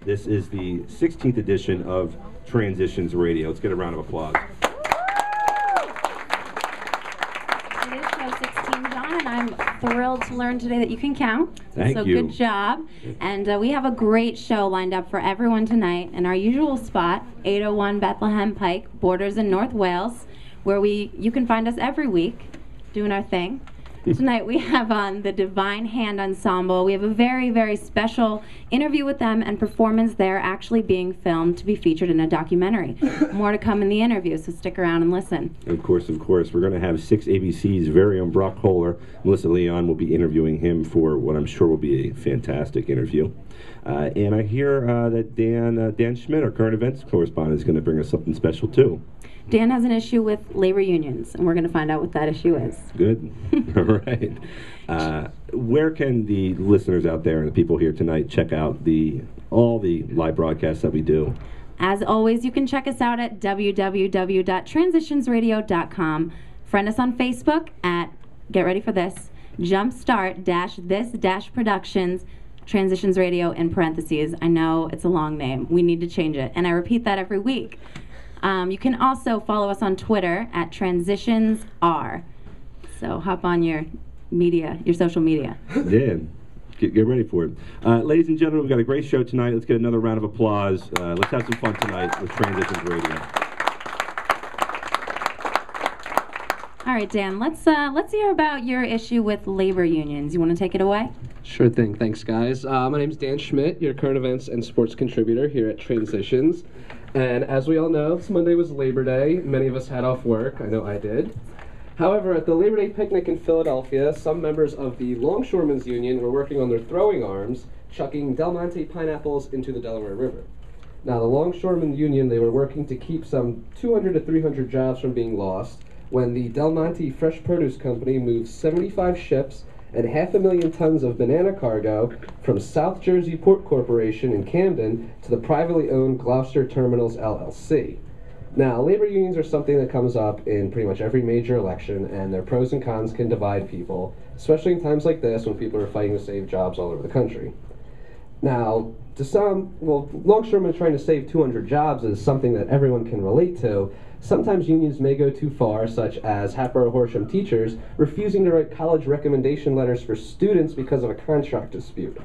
This is the 16th edition of Transitions Radio. Let's get a round of applause. It is show 16, John, and I'm thrilled to learn today that you can count. Thank you. you. So good job. And we have a great show lined up for everyone tonight in our usual spot, 801 Bethlehem Pike, Borders in North Wales, where you can find us every week doing our thing. Tonight we have on the Divine Hand Ensemble. We have a very, very special interview with them and performance there actually being filmed to be featured in a documentary. More to come in the interview, so stick around and listen. Of course, we're going to have 6 ABC's very own Brock Kohler. Melissa Leon will be interviewing him for what I'm sure will be a fantastic interview. And I hear that Dan Schmidt, our current events correspondent, is going to bring us something special too. Dan has an issue with labor unions, and we're going to find out what that issue is. Good. All right. Where can the listeners out there and the people here tonight check out all the live broadcasts that we do? As always, you can check us out at www.transitionsradio.com. Friend us on Facebook at, get ready for this, Jumpstart-this-productions, Transitions Radio in parentheses. I know it's a long name. We need to change it. And I repeat that every week. You can also follow us on Twitter at TransitionsR. So hop on your social media. Yeah, get ready for it. Ladies and gentlemen, we've got a great show tonight. Let's get another round of applause. Let's have some fun tonight with Transitions Radio. All right, Dan, let's hear about your issue with labor unions. You want to take it away? Sure thing. Thanks, guys. My name's Dan Schmidt, your current events and sports contributor here at Transitions. And as we all know, this Monday was Labor Day. Many of us had off work. I know I did. However, at the Labor Day picnic in Philadelphia, some members of the Longshoremen's Union were working on their throwing arms, chucking Del Monte pineapples into the Delaware River. Now, the Longshoremen's Union, they were working to keep some 200 to 300 jobs from being lost when the Del Monte Fresh Produce Company moved 75 ships and 500,000 tons of banana cargo from South Jersey Port Corporation in Camden to the privately owned Gloucester Terminals LLC. Now, labor unions are something that comes up in pretty much every major election, and their pros and cons can divide people, especially in times like this when people are fighting to save jobs all over the country. Now, to some, longshoremen trying to save 200 jobs is something that everyone can relate to. Sometimes unions may go too far, such as Hatboro Horsham teachers refusing to write college recommendation letters for students because of a contract dispute.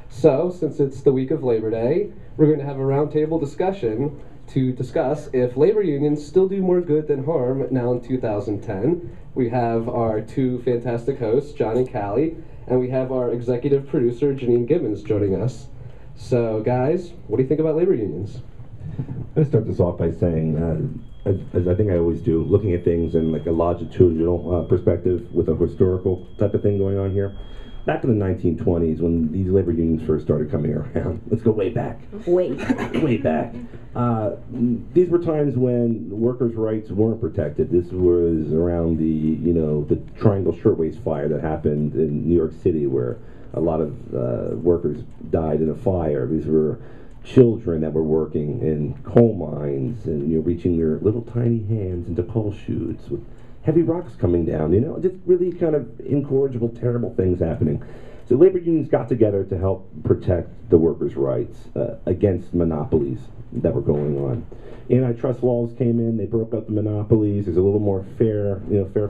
So, since it's the week of Labor Day, we're going to have a roundtable discussion to discuss if labor unions still do more good than harm now in 2010. We have our two fantastic hosts, John and Callie, and we have our executive producer, Janine Gibbons, joining us. So, guys, what do you think about labor unions? I'm going to start this off by saying, as I think I always do, looking at things in like a longitudinal perspective with a historical type of thing going on here. Back in the 1920s, when these labor unions first started coming around, let's go way back. Way back. These were times when workers' rights weren't protected. This was around the Triangle Shirtwaist Fire that happened in New York City, where a lot of workers died in a fire. These were children that were working in coal mines and reaching their little tiny hands into coal chutes with heavy rocks coming down, just really kind of incorrigible, terrible things happening. So labor unions got together to help protect the workers' rights against monopolies that were going on. Antitrust laws came in, they broke up the monopolies, there's a little more fair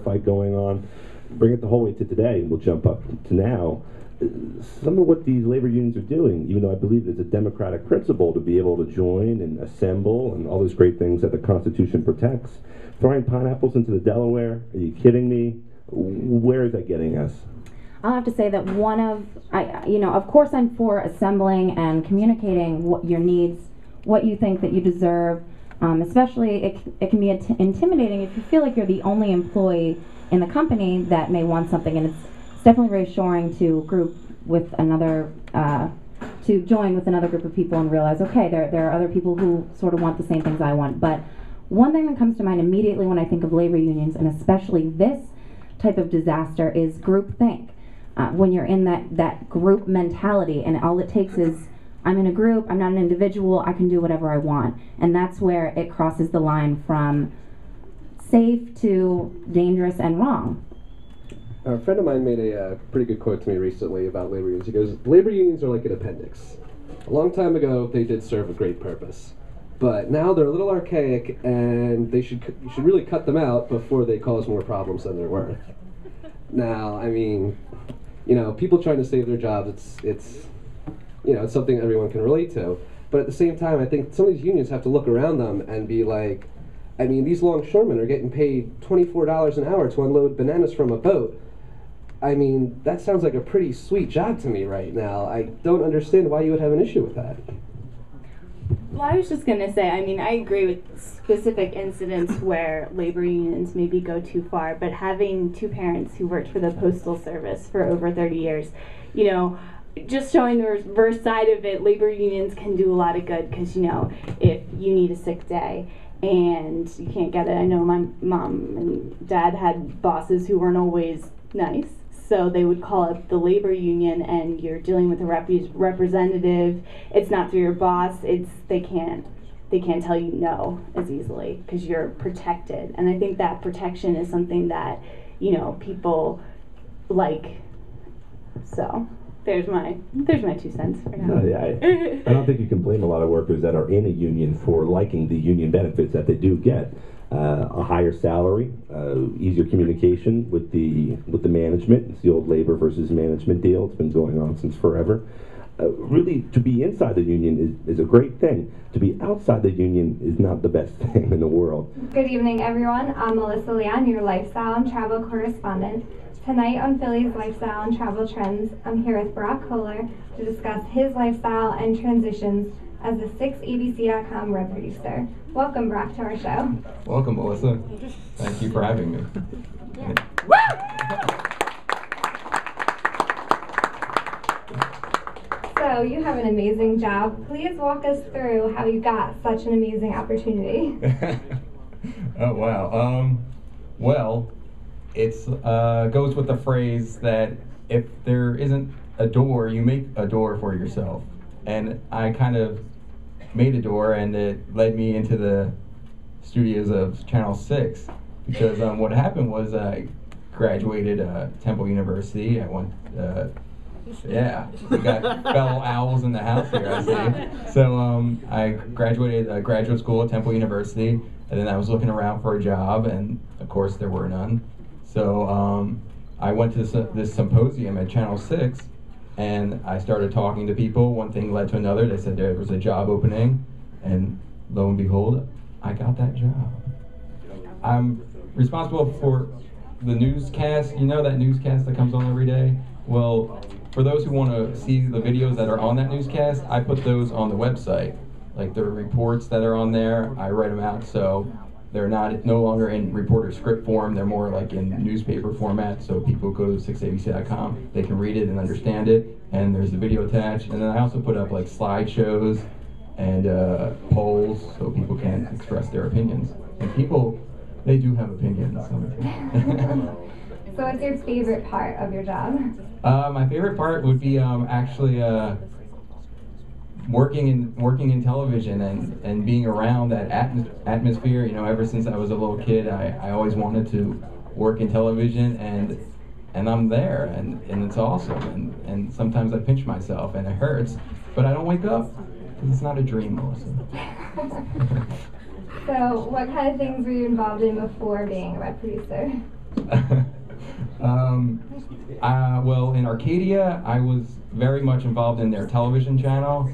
fight going on. Bring it the whole way to today, we'll jump up to now. Some of what these labor unions are doing, even though I believe it's a democratic principle to be able to join and assemble and all those great things that the Constitution protects, throwing pineapples into the Delaware, are you kidding me? Where is that getting us? I'll have to say that of course I'm for assembling and communicating what your needs, what you think that you deserve. Especially, it can be intimidating if you feel like you're the only employee in the company that may want something, and it's definitely reassuring to group with another, to join with another group of people and realize, okay, there are other people who sort of want the same things I want. But one thing that comes to mind immediately when I think of labor unions, and especially this type of disaster, is groupthink. When you're in that group mentality, and all it takes is, I'm in a group, I'm not an individual, I can do whatever I want. And that's where it crosses the line from safe to dangerous and wrong. A friend of mine made a pretty good quote to me recently about labor unions. He goes, labor unions are like an appendix. A long time ago, they did serve a great purpose. But now they're a little archaic, and you should really cut them out before they cause more problems than they're worth. Now, I mean, people trying to save their jobs, it's something everyone can relate to. But at the same time, I think some of these unions have to look around them and be like, I mean, these longshoremen are getting paid $24 an hour to unload bananas from a boat. I mean, that sounds like a pretty sweet job to me right now. I don't understand why you would have an issue with that. Well, I was just going to say, I mean, I agree with specific incidents where labor unions maybe go too far, but having two parents who worked for the Postal Service for over 30 years, just showing the reverse side of it, labor unions can do a lot of good because, if you need a sick day and you can't get it. I know my mom and dad had bosses who weren't always nice. So they would call up the labor union, and you're dealing with a representative. It's not through your boss. They can't tell you no as easily because you're protected. And I think that protection is something that people like. So there's my 2 cents for now. No, yeah, I don't think you can blame a lot of workers that are in a union for liking the union benefits that they do get. A higher salary, easier communication with the management. It's the old labor versus management deal. It's been going on since forever. Really, to be inside the union is a great thing. To be outside the union is not the best thing in the world. Good evening, everyone. I'm Melissa Leon, your lifestyle and travel correspondent. Tonight on Philly's Lifestyle and Travel Trends, I'm here with Brock Kohler to discuss his lifestyle and transitions as the 6abc.com web producer. Welcome, Brock, to our show. Welcome, Melissa. Thank you for having me. So you have an amazing job. Please walk us through how you got such an amazing opportunity. Oh, wow. Well, it's goes with the phrase that if there isn't a door, you make a door for yourself. And I kind of made a door, and it led me into the studios of Channel 6 because what happened was I graduated Temple University. I went, we got fellow owls in the house here, I see. So I graduated graduate school at Temple University, and then I was looking around for a job, and of course there were none. So I went to this symposium at Channel 6, and I started talking to people. One thing led to another. They said there was a job opening, and lo and behold, I got that job. I'm responsible for the newscast. You know that newscast that comes on every day? Well, for those who want to see the videos that are on that newscast, I put those on the website. Like the reports that are on there, I write them out, so they're no longer in reporter script form. They're more like in newspaper format, so people go to 6abc.com, they can read it and understand it, and there's a video attached. And then I also put up like slideshows and polls so people can express their opinions. And people, they do have opinions. So what's your favorite part of your job? My favorite part would be actually working in television and being around that atmosphere. Ever since I was a little kid, I always wanted to work in television, and I'm there, and it's awesome. And sometimes I pinch myself, and it hurts, but I don't wake up because it's not a dream, Melissa. So what kind of things were you involved in before being a web producer? Well, in Arcadia, I was very much involved in their television channel.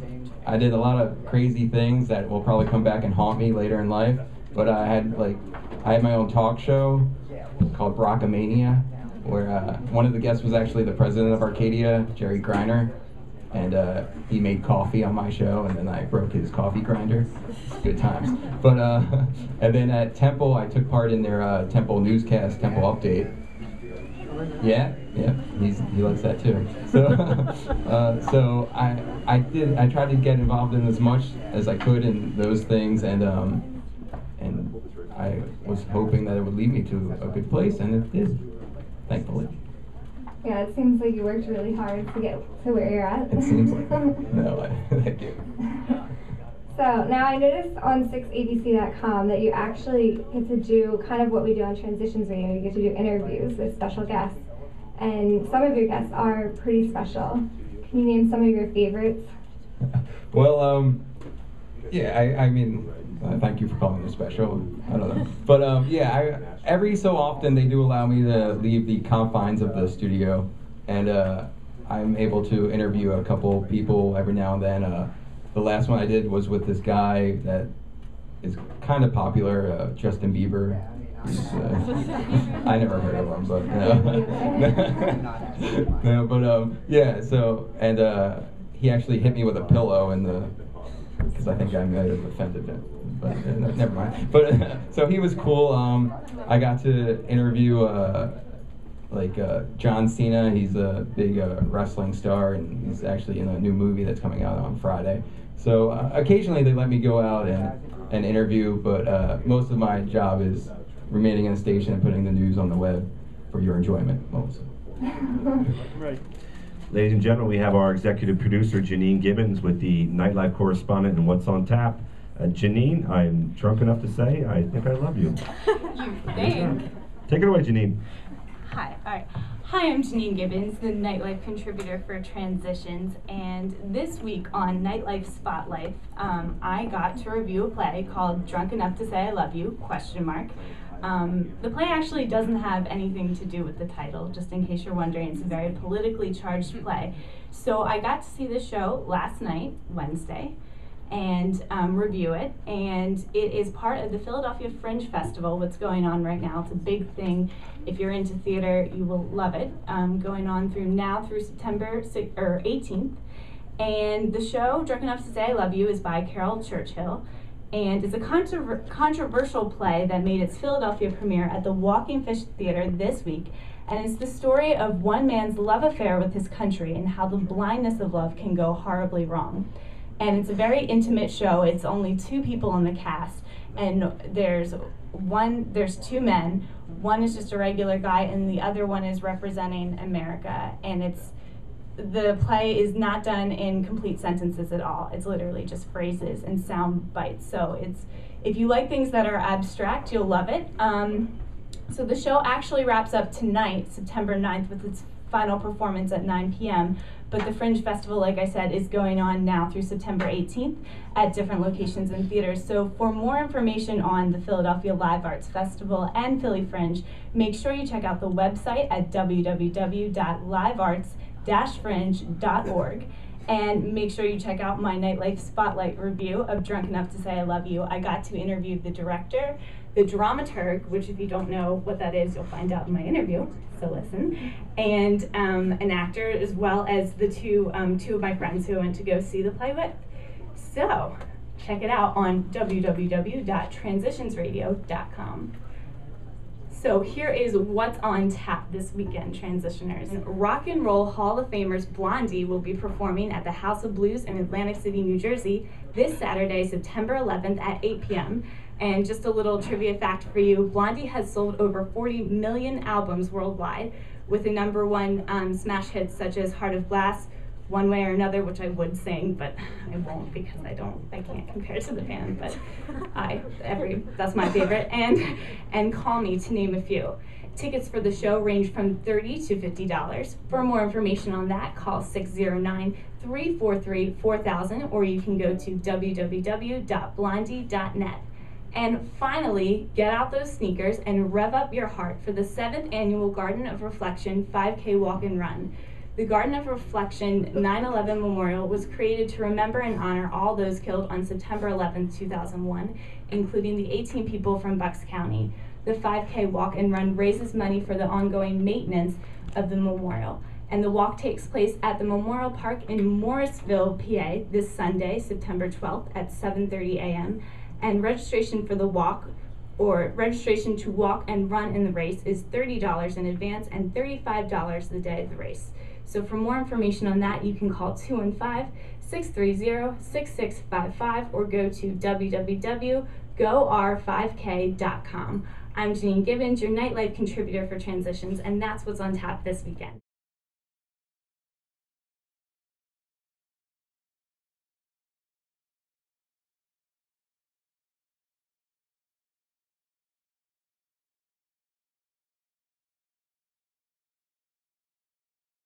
I did a lot of crazy things that will probably come back and haunt me later in life. But I had my own talk show called Brockamania, where one of the guests was actually the president of Arcadia, Jerry Greiner, and he made coffee on my show, and then I broke his coffee grinder. Good times. But and then at Temple, I took part in their Temple newscast, Temple Update. Yeah, he likes that too. So I tried to get involved in as much as I could in those things, and I was hoping that it would lead me to a good place, and it did, thankfully. Yeah, it seems like you worked really hard to get to where you're at. It seems like it. No, thank you. So now I noticed on 6abc.com that you actually get to do kind of what we do on Transitions Radio. You get to do interviews with special guests, and some of your guests are pretty special. Can you name some of your favorites? Well, yeah, I mean, thank you for calling it special. I don't know. But yeah, every so often they do allow me to leave the confines of the studio, and I'm able to interview a couple people every now and then. The last one I did was with this guy that is kind of popular, Justin Bieber. I never heard of him, but no, but yeah. So he actually hit me with a pillow because I think I might have offended him. But never mind. But so he was cool. I got to interview John Cena. He's a big wrestling star, and he's actually in a new movie that's coming out on Friday. So occasionally they let me go out and interview, but most of my job is remaining in the station and putting the news on the web for your enjoyment, mostly. Right. Ladies and gentlemen, we have our executive producer, Janine Gibbons, with the nightlife correspondent and What's on Tap. Janine, I'm drunk enough to say, I think I love you. You think? Take it away, Janine. Hi, alright. Hi, I'm Janine Gibbons, the nightlife contributor for Transitions, and this week on Nightlife Spotlight, I got to review a play called Drunk Enough to Say I Love You, ? The play actually doesn't have anything to do with the title, just in case you're wondering. It's a very politically charged play. So I got to see the show last night, Wednesday, and review it, and it is part of the Philadelphia Fringe Festival, what's going on right now. It's a big thing. If you're into theater, you will love it. Going on through September 18th. And the show, Drunk Enough to Say I Love You, is by Carol Churchill. And it's a controversial play that made its Philadelphia premiere at the Walking Fish Theater this week. And it's the story of one man's love affair with his country and how the blindness of love can go horribly wrong. And it's a very intimate show. It's only 2 people in the cast, and there's 2 men. One is just a regular guy, and the other one is representing America. And the play is not done in complete sentences at all. It's literally just phrases and sound bites. So if you like things that are abstract, you'll love it. So the show actually wraps up tonight, September 9th, with its final performance at 9 p.m. But the Fringe Festival, like I said, is going on now through September 18th at different locations and theaters. So for more information on the Philadelphia Live Arts Festival and Philly Fringe, make sure you check out the website at www.livearts-fringe.org. And make sure you check out my Nightlife Spotlight review of Drunk Enough to Say I Love You. I got to interview the director, the dramaturg, which if you don't know what that is, you'll find out in my interview, so listen, and an actor, as well as the two of my friends who I went to go see the play with. So check it out on www.transitionsradio.com. So here is what's on tap this weekend, Transitioners. Rock and Roll Hall of Famers Blondie will be performing at the House of Blues in Atlantic City, New Jersey this Saturday, September 11th at 8 p.m. And just a little trivia fact for you, Blondie has sold over 40 million albums worldwide, with the #1 smash hits such as Heart of Glass, One Way or Another, which I would sing, but I won't because I can't compare to the band, but that's my favorite, and Call Me, to name a few. Tickets for the show range from $30 to $50. For more information on that, call 609-343-4000, or you can go to www.blondie.net. And finally, get out those sneakers and rev up your heart for the 7th annual Garden of Reflection 5K Walk and Run. The Garden of Reflection 9/11 Memorial was created to remember and honor all those killed on September 11, 2001, including the 18 people from Bucks County. The 5K Walk and Run raises money for the ongoing maintenance of the memorial. And the walk takes place at the Memorial Park in Morrisville, PA, this Sunday, September 12th at 7:30 a.m. And registration for the walk, or registration to walk and run in the race, is $30 in advance and $35 the day of the race. So for more information on that, you can call 215-630-6655 or go to www.gor5k.com. I'm Janine Gibbons, your nightlife contributor for Transitions, and that's what's on tap this weekend.